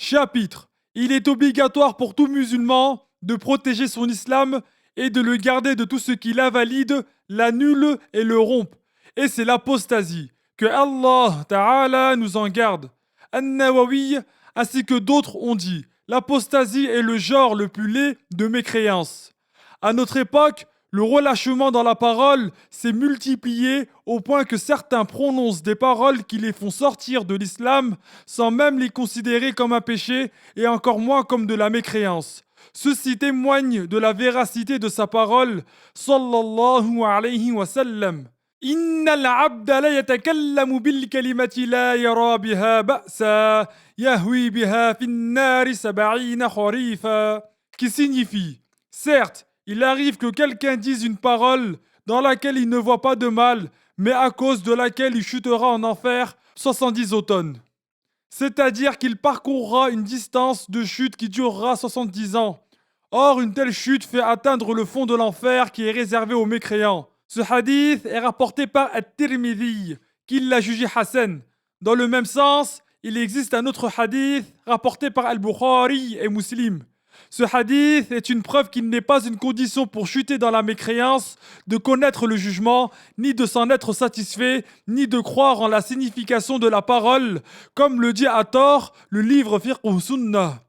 Chapitre. Il est obligatoire pour tout musulman de protéger son islam et de le garder de tout ce qui l'invalide, l'annule et le rompt. Et c'est l'apostasie. Que Allah Ta'ala nous en garde. An-Nawawi ainsi que d'autres ont dit l'apostasie est le genre le plus laid de mécréance. À notre époque, le relâchement dans la parole s'est multiplié au point que certains prononcent des paroles qui les font sortir de l'islam sans même les considérer comme un péché et encore moins comme de la mécréance. Ceci témoigne de la véracité de sa parole, sallallahu alayhi wa sallam. إن العبد لا يتكلم بالكلمة لا يرى بها بأسا يهوي بها في النار 70 خريفا qui signifie certes, il arrive que quelqu'un dise une parole dans laquelle il ne voit pas de mal, mais à cause de laquelle il chutera en enfer 70 automnes. C'est-à-dire qu'il parcourra une distance de chute qui durera 70 ans. Or, une telle chute fait atteindre le fond de l'enfer qui est réservé aux mécréants. Ce hadith est rapporté par At-Tirmidhi, qui l'a jugé Hassan. Dans le même sens, il existe un autre hadith rapporté par Al-Bukhari et Muslim. Ce hadith est une preuve qu'il n'est pas une condition pour chuter dans la mécréance de connaître le jugement, ni de s'en être satisfait, ni de croire en la signification de la parole, comme le dit à tort le livre Fiqh Sunnah.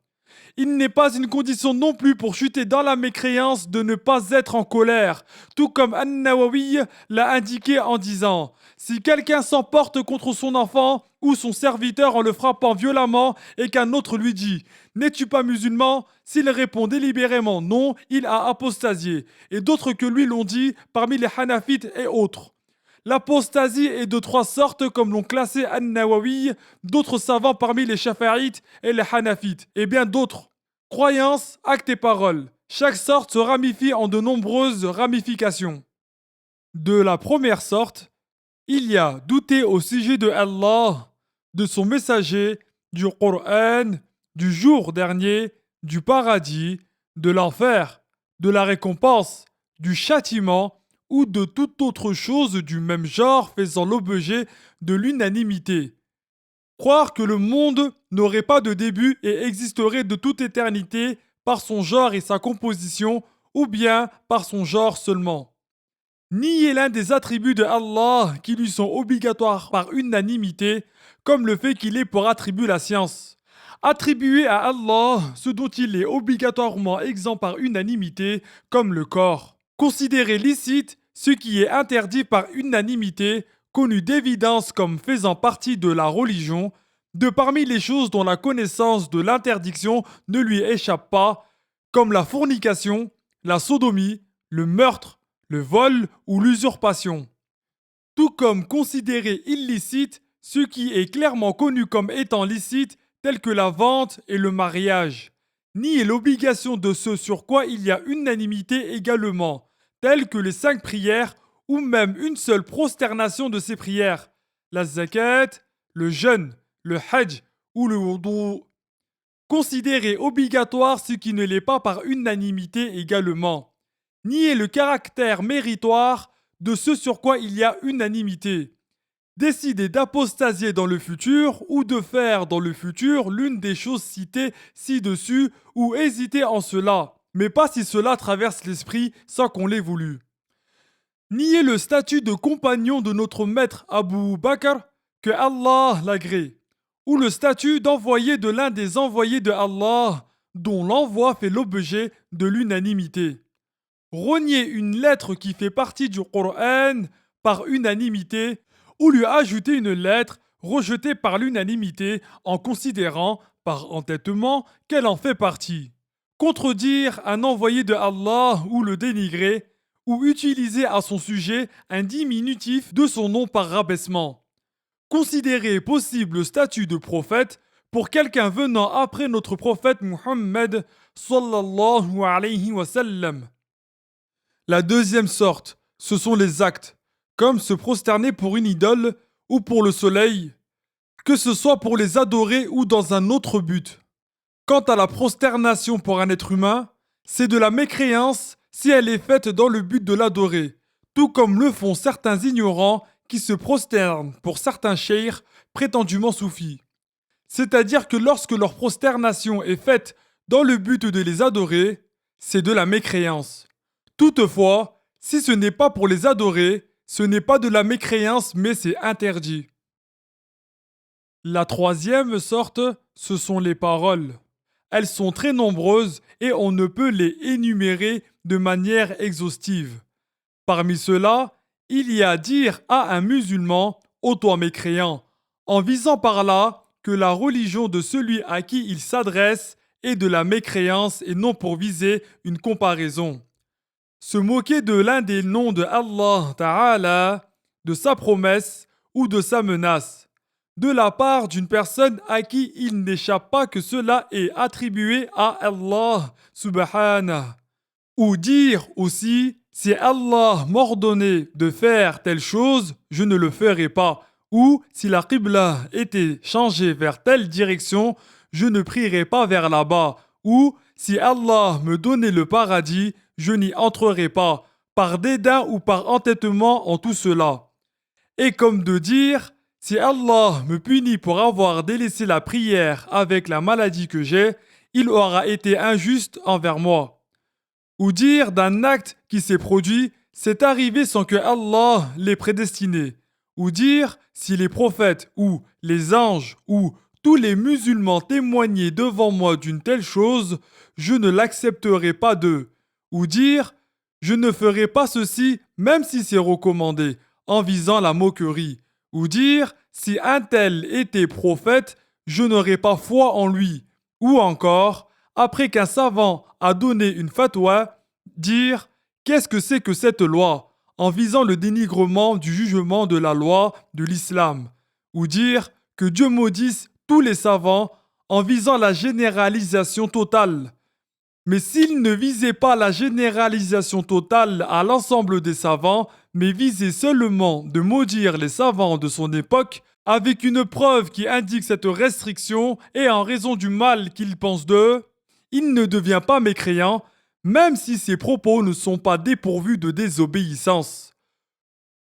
Il n'est pas une condition non plus pour chuter dans la mécréance de ne pas être en colère, tout comme An-Nawawi l'a indiqué en disant « Si quelqu'un s'emporte contre son enfant ou son serviteur en le frappant violemment et qu'un autre lui dit « N'es-tu pas musulman ?» S'il répond délibérément non, il a apostasié. Et d'autres que lui l'ont dit parmi les Hanafites et autres. L'apostasie est de trois sortes comme l'ont classé An-Nawawi, d'autres savants parmi les Shafi'ites et les Hanafites, et bien d'autres. Croyance, actes et paroles. Chaque sorte se ramifie en de nombreuses ramifications. De la première sorte, il y a douter au sujet de Allah, de son messager, du Coran, du jour dernier, du paradis, de l'enfer, de la récompense, du châtiment, ou de toute autre chose du même genre faisant l'objet de l'unanimité. Croire que le monde n'aurait pas de début et existerait de toute éternité par son genre et sa composition, ou bien par son genre seulement. Nier l'un des attributs de Allah qui lui sont obligatoires par unanimité, comme le fait qu'il est pour attribut la science. Attribuer à Allah ce dont il est obligatoirement exempt par unanimité, comme le corps. Considérer licite ce qui est interdit par unanimité, connu d'évidence comme faisant partie de la religion, de parmi les choses dont la connaissance de l'interdiction ne lui échappe pas, comme la fornication, la sodomie, le meurtre, le vol ou l'usurpation. Tout comme considérer illicite ce qui est clairement connu comme étant licite, tel que la vente et le mariage. Nier l'obligation de ce sur quoi il y a unanimité également, telles que les 5 prières ou même une seule prosternation de ces prières, la zakat, le jeûne, le hajj ou le wudu. Considérer obligatoire ce qui ne l'est pas par unanimité également. Nier le caractère méritoire de ce sur quoi il y a unanimité. Décider d'apostasier dans le futur ou de faire dans le futur l'une des choses citées ci-dessus ou hésiter en cela, mais pas si cela traverse l'esprit sans qu'on l'ait voulu. Nier le statut de compagnon de notre maître Abu Bakr, que Allah l'agrée, ou le statut d'envoyé de l'un des envoyés de Allah, dont l'envoi fait l'objet de l'unanimité. Renier une lettre qui fait partie du Coran par unanimité, ou lui ajouter une lettre rejetée par l'unanimité en considérant, par entêtement, qu'elle en fait partie. Contredire un envoyé de Allah ou le dénigrer, ou utiliser à son sujet un diminutif de son nom par rabaissement. Considérer possible le statut de prophète pour quelqu'un venant après notre prophète Muhammad sallallahu alayhi wa sallam. La deuxième sorte, ce sont les actes, comme se prosterner pour une idole ou pour le soleil, que ce soit pour les adorer ou dans un autre but. Quant à la prosternation pour un être humain, c'est de la mécréance si elle est faite dans le but de l'adorer, tout comme le font certains ignorants qui se prosternent pour certains cheikhs prétendument soufis. C'est-à-dire que lorsque leur prosternation est faite dans le but de les adorer, c'est de la mécréance. Toutefois, si ce n'est pas pour les adorer, ce n'est pas de la mécréance mais c'est interdit. La troisième sorte, ce sont les paroles. Elles sont très nombreuses et on ne peut les énumérer de manière exhaustive. Parmi ceux-là, il y a dire à un musulman, ô toi mécréant, en visant par là que la religion de celui à qui il s'adresse est de la mécréance et non pour viser une comparaison. Se moquer de l'un des noms de Allah Ta'ala, de sa promesse ou de sa menace, de la part d'une personne à qui il n'échappe pas que cela est attribué à Allah Subhanahu. Ou dire aussi, si Allah m'ordonnait de faire telle chose, je ne le ferai pas. Ou si la Qibla était changée vers telle direction, je ne prierai pas vers là-bas. Ou si Allah me donnait le paradis, je n'y entrerai pas, par dédain ou par entêtement en tout cela. Et comme de dire, si Allah me punit pour avoir délaissé la prière avec la maladie que j'ai, il aura été injuste envers moi. Ou dire d'un acte qui s'est produit, c'est arrivé sans que Allah l'ait prédestiné. Ou dire si les prophètes ou les anges ou tous les musulmans témoignaient devant moi d'une telle chose, je ne l'accepterai pas d'eux. Ou dire je ne ferai pas ceci même si c'est recommandé, en visant la moquerie. Ou dire si un tel était prophète, je n'aurai pas foi en lui. Ou encore, après qu'un savant a donné une fatwa, dire qu'est-ce que c'est que cette loi en visant le dénigrement du jugement de la loi de l'islam. Ou dire que Dieu maudisse tous les savants en visant la généralisation totale. Mais s'il ne visait pas la généralisation totale à l'ensemble des savants, mais visait seulement de maudire les savants de son époque, avec une preuve qui indique cette restriction et en raison du mal qu'il pense d'eux, il ne devient pas mécréant, même si ses propos ne sont pas dépourvus de désobéissance.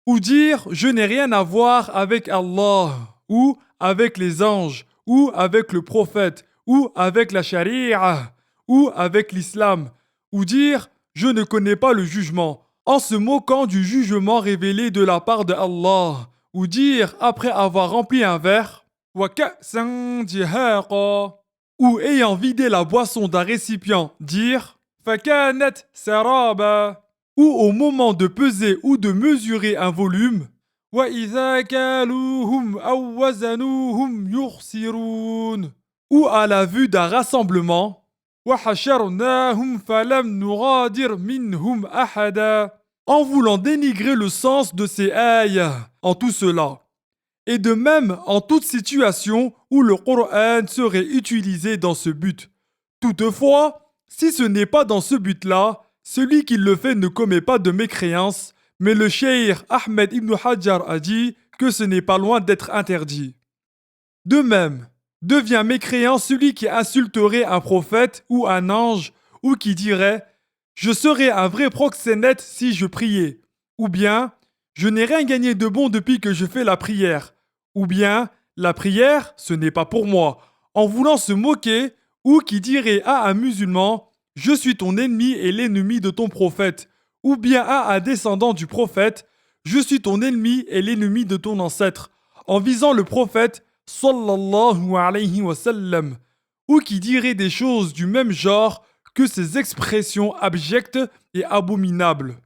Ou dire je n'ai rien à voir avec Allah, ou avec les anges, ou avec le prophète, ou avec la charia, ou avec l'islam, ou dire je ne connais pas le jugement, en se moquant du jugement révélé de la part de Allah, ou dire après avoir rempli un verre, wa ka'san dihaqa, ou ayant vidé la boisson d'un récipient, dire fakanat saraba, ou au moment de peser ou de mesurer un volume, wa idha kaluhum aw wazanuhum yukhsirun, ou à la vue d'un rassemblement, وَحَشَرْنَاهُمْ فَلَمْ نُغَادِرْ مِنْهُمْ أَحَدًا, en voulant dénigrer le sens de ces ayats en tout cela. Et de même en toute situation où le Coran serait utilisé dans ce but. Toutefois, si ce n'est pas dans ce but-là, celui qui le fait ne commet pas de mécréance, mais le cheikh Ahmed ibn Hajar a dit que ce n'est pas loin d'être interdit. De même, devient mécréant celui qui insulterait un prophète ou un ange, ou qui dirait « Je serais un vrai proxénète si je priais », ou bien « Je n'ai rien gagné de bon depuis que je fais la prière », ou bien « La prière, ce n'est pas pour moi », en voulant se moquer, ou qui dirait à un musulman « Je suis ton ennemi et l'ennemi de ton prophète », ou bien à un descendant du prophète « Je suis ton ennemi et l'ennemi de ton ancêtre », en visant le prophète sallallahu alayhi wa sallam, ou qui dirait des choses du même genre que ces expressions abjectes et abominables.